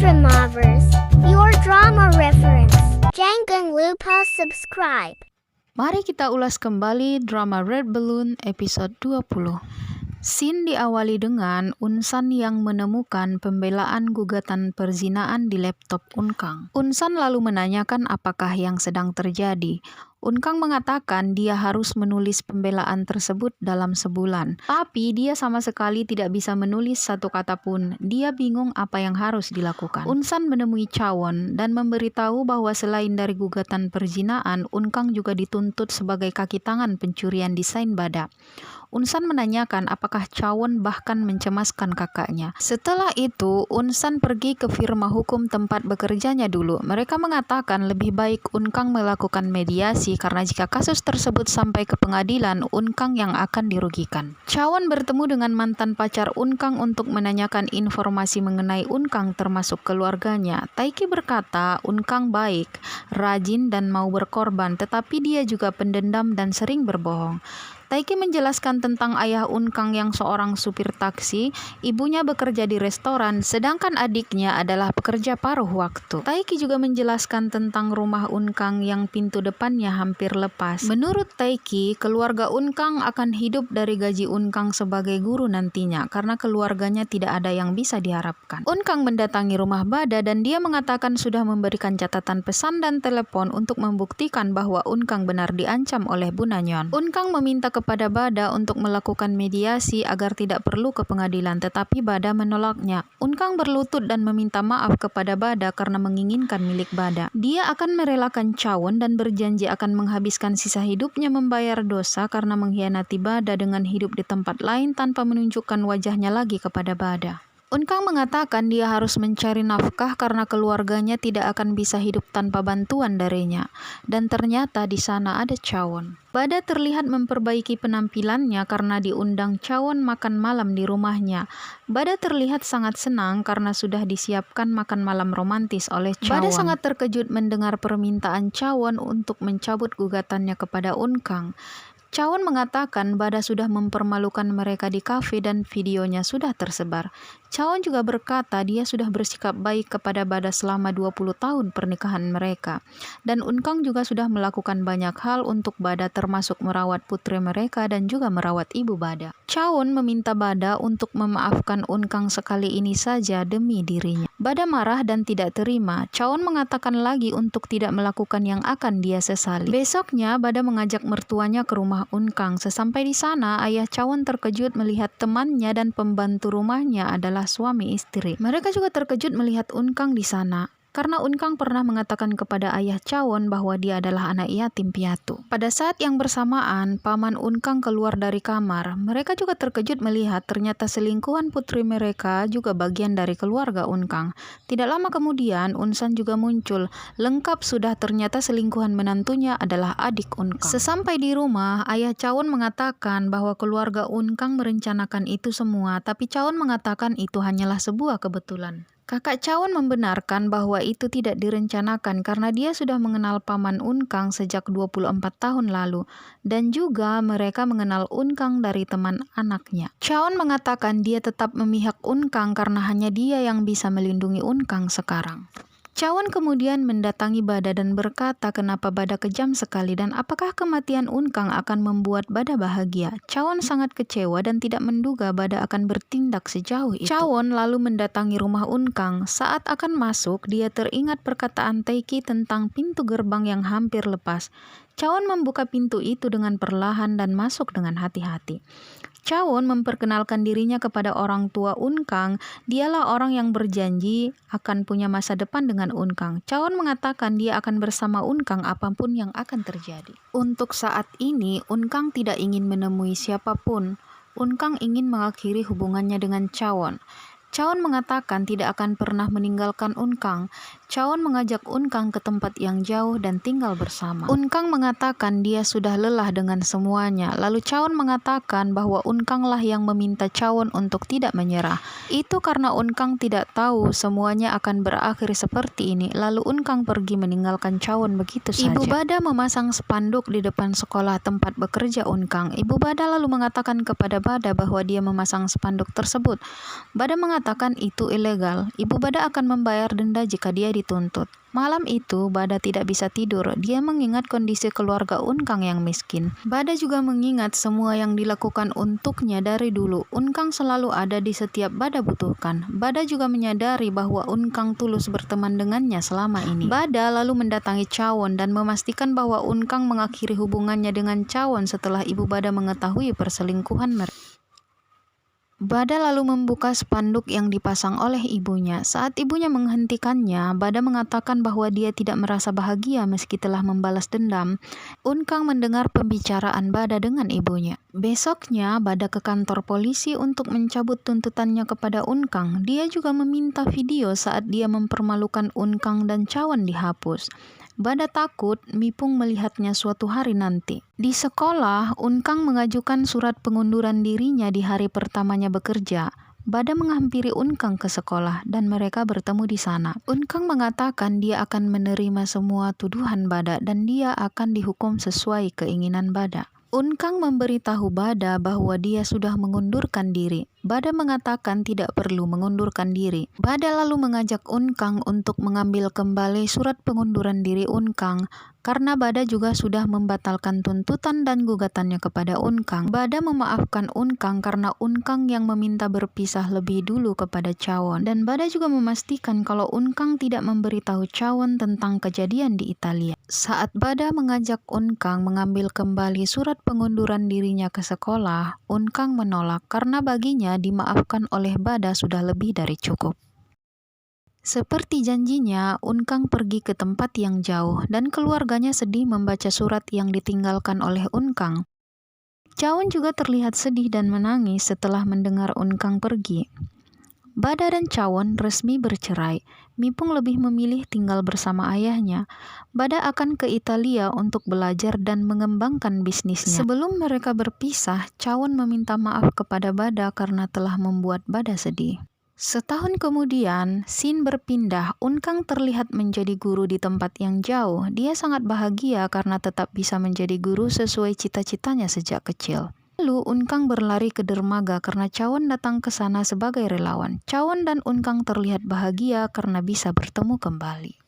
Dramaverse, your drama reference. Jangan lupa subscribe. Mari kita ulas kembali drama Red Balloon episode 20. Scene diawali dengan Unsan yang menemukan pembelaan gugatan perzinaan di laptop Unkang. Unsan lalu menanyakan apakah yang sedang terjadi. Unkang mengatakan dia harus menulis pembelaan tersebut dalam sebulan. Tapi dia sama sekali tidak bisa menulis satu kata pun. Dia bingung apa yang harus dilakukan. Unsan menemui Chawon dan memberitahu bahwa selain dari gugatan perzinaan, Unkang juga dituntut sebagai kaki tangan pencurian desain Bada. Unsan menanyakan apakah Chawon bahkan mencemaskan kakaknya. Setelah itu, Unsan pergi ke firma hukum tempat bekerjanya dulu. Mereka mengatakan lebih baik Unkang melakukan mediasi karena jika kasus tersebut sampai ke pengadilan, Unkang yang akan dirugikan. Chawon bertemu dengan mantan pacar Unkang untuk menanyakan informasi mengenai Unkang termasuk keluarganya. Taiki berkata Unkang baik, rajin dan mau berkorban, tetapi dia juga pendendam dan sering berbohong. Taiki menjelaskan tentang ayah Unkang yang seorang supir taksi, ibunya bekerja di restoran, sedangkan adiknya adalah pekerja paruh waktu. Taiki juga menjelaskan tentang rumah Unkang yang pintu depannya hampir lepas. Menurut Taiki, keluarga Unkang akan hidup dari gaji Unkang sebagai guru nantinya, karena keluarganya tidak ada yang bisa diharapkan. Unkang mendatangi rumah Bada dan dia mengatakan sudah memberikan catatan pesan dan telepon untuk membuktikan bahwa Unkang benar diancam oleh Bu Nanyon. Unkang meminta kepada Bada untuk melakukan mediasi agar tidak perlu ke pengadilan, tetapi Bada menolaknya. Unkang berlutut dan meminta maaf kepada Bada karena menginginkan milik Bada. Dia akan merelakan Chawon dan berjanji akan menghabiskan sisa hidupnya membayar dosa karena mengkhianati Bada dengan hidup di tempat lain tanpa menunjukkan wajahnya lagi kepada Bada. Unkang mengatakan dia harus mencari nafkah karena keluarganya tidak akan bisa hidup tanpa bantuan darinya. Dan ternyata di sana ada Chawon. Bada terlihat memperbaiki penampilannya karena diundang Chawon makan malam di rumahnya. Bada terlihat sangat senang karena sudah disiapkan makan malam romantis oleh Chawon. Bada sangat terkejut mendengar permintaan Chawon untuk mencabut gugatannya kepada Unkang. Chawon mengatakan Bada sudah mempermalukan mereka di kafe dan videonya sudah tersebar. Chawon juga berkata dia sudah bersikap baik kepada Bada selama 20 tahun pernikahan mereka. Dan Unkang juga sudah melakukan banyak hal untuk Bada termasuk merawat putri mereka dan juga merawat ibu Bada. Chawon meminta Bada untuk memaafkan Unkang sekali ini saja demi dirinya. Bada marah dan tidak terima. Chawon mengatakan lagi untuk tidak melakukan yang akan dia sesali. Besoknya Bada mengajak mertuanya ke rumah Unkang. Sesampai di sana, ayah Chawon terkejut melihat temannya dan pembantu rumahnya adalah suami istri. Mereka juga terkejut melihat Unkang di sana. Karena Unkang pernah mengatakan kepada ayah Chawon bahwa dia adalah anak yatim piatu. Pada saat yang bersamaan, paman Unkang keluar dari kamar. Mereka juga terkejut melihat ternyata selingkuhan putri mereka juga bagian dari keluarga Unkang. Tidak lama kemudian, Unsan juga muncul. Lengkap sudah ternyata selingkuhan menantunya adalah adik Unkang. Sesampai di rumah, ayah Chawon mengatakan bahwa keluarga Unkang merencanakan itu semua, tapi Chawon mengatakan itu hanyalah sebuah kebetulan. Kakak Chawon membenarkan bahwa itu tidak direncanakan karena dia sudah mengenal paman Unkang sejak 24 tahun lalu dan juga mereka mengenal Unkang dari teman anaknya. Chawon mengatakan dia tetap memihak Unkang karena hanya dia yang bisa melindungi Unkang sekarang. Chawon kemudian mendatangi Bada dan berkata kenapa Bada kejam sekali dan apakah kematian Unkang akan membuat Bada bahagia. Chawon sangat kecewa dan tidak menduga Bada akan bertindak sejauh itu. Chawon lalu mendatangi rumah Unkang. Saat akan masuk, dia teringat perkataan Taiki tentang pintu gerbang yang hampir lepas. Chawon membuka pintu itu dengan perlahan dan masuk dengan hati-hati. Chawon memperkenalkan dirinya kepada orang tua Unkang. Dialah orang yang berjanji akan punya masa depan dengan Unkang. Chawon mengatakan dia akan bersama Unkang apapun yang akan terjadi. Untuk saat ini, Unkang tidak ingin menemui siapapun. Unkang ingin mengakhiri hubungannya dengan Chawon. Chawon mengatakan tidak akan pernah meninggalkan Unkang. Chawon mengajak Unkang ke tempat yang jauh dan tinggal bersama. Unkang mengatakan dia sudah lelah dengan semuanya. Lalu Chawon mengatakan bahwa Unkanglah yang meminta Chawon untuk tidak menyerah. Itu karena Unkang tidak tahu semuanya akan berakhir seperti ini. Lalu Unkang pergi meninggalkan Chawon begitu saja. Ibu Bada memasang spanduk di depan sekolah tempat bekerja Unkang. Ibu Bada lalu mengatakan kepada Bada bahwa dia memasang spanduk tersebut. Bada mengatakan mengatakan itu ilegal. Ibu Bada akan membayar denda jika dia dituntut. Malam itu, Bada tidak bisa tidur. Dia mengingat kondisi keluarga Unkang yang miskin. Bada juga mengingat semua yang dilakukan untuknya dari dulu. Unkang selalu ada di setiap Bada butuhkan. Bada juga menyadari bahwa Unkang tulus berteman dengannya selama ini. Bada lalu mendatangi Chawon dan memastikan bahwa Unkang mengakhiri hubungannya dengan Chawon setelah ibu Bada mengetahui perselingkuhan mereka. Bada lalu membuka spanduk yang dipasang oleh ibunya. Saat ibunya menghentikannya, Bada mengatakan bahwa dia tidak merasa bahagia meski telah membalas dendam. Unkang mendengar pembicaraan Bada dengan ibunya. Besoknya, Bada ke kantor polisi untuk mencabut tuntutannya kepada Unkang. Dia juga meminta video saat dia mempermalukan Unkang dan Chawon dihapus. Bada takut Mipung melihatnya suatu hari nanti. Di sekolah, Unkang mengajukan surat pengunduran dirinya di hari pertamanya bekerja. Bada menghampiri Unkang ke sekolah dan mereka bertemu di sana. Unkang mengatakan dia akan menerima semua tuduhan Bada dan dia akan dihukum sesuai keinginan Bada. Unkang memberitahu Bada bahwa dia sudah mengundurkan diri. Bada mengatakan tidak perlu mengundurkan diri. Bada lalu mengajak Unkang untuk mengambil kembali surat pengunduran diri Unkang karena Bada juga sudah membatalkan tuntutan dan gugatannya kepada Unkang. Bada memaafkan Unkang karena Unkang yang meminta berpisah lebih dulu kepada Chawon. Dan Bada juga memastikan kalau Unkang tidak memberitahu Chawon tentang kejadian di Italia. Saat Bada mengajak Unkang mengambil kembali surat pengunduran dirinya ke sekolah, Unkang menolak karena baginya dimaafkan oleh Bada sudah lebih dari cukup. Seperti janjinya, Unkang pergi ke tempat yang jauh dan keluarganya sedih membaca surat yang ditinggalkan oleh Unkang. Chawon juga terlihat sedih dan menangis setelah mendengar Unkang pergi. Bada dan Chawon resmi bercerai. Mipung lebih memilih tinggal bersama ayahnya. Bada akan ke Italia untuk belajar dan mengembangkan bisnisnya. Sebelum mereka berpisah, Chawon meminta maaf kepada Bada karena telah membuat Bada sedih. Setahun kemudian, scene berpindah. Unkang terlihat menjadi guru di tempat yang jauh. Dia sangat bahagia karena tetap bisa menjadi guru sesuai cita-citanya sejak kecil. Lalu Unkang berlari ke dermaga karena Chawon datang ke sana sebagai relawan. Chawon dan Unkang terlihat bahagia karena bisa bertemu kembali.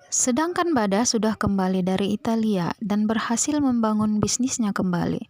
Sedangkan Bada sudah kembali dari Italia dan berhasil membangun bisnisnya kembali.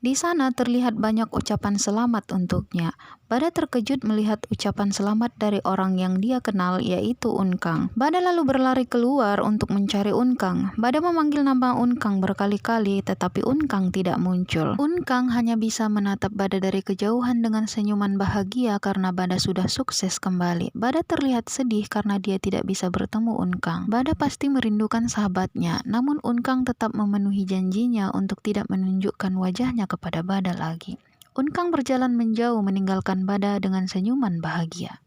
Di sana terlihat banyak ucapan selamat untuknya. Bada terkejut melihat ucapan selamat dari orang yang dia kenal, yaitu Unkang. Bada lalu berlari keluar untuk mencari Unkang. Bada memanggil nama Unkang berkali-kali, tetapi Unkang tidak muncul. Unkang hanya bisa menatap Bada dari kejauhan dengan senyuman bahagia karena Bada sudah sukses kembali. Bada terlihat sedih karena dia tidak bisa bertemu Unkang. Bada pasti merindukan sahabatnya, namun Unkang tetap memenuhi janjinya untuk tidak menunjukkan wajahnya kepada Bada lagi. Unkang berjalan menjauh meninggalkan Bada dengan senyuman bahagia.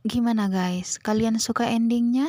Gimana guys, kalian suka endingnya?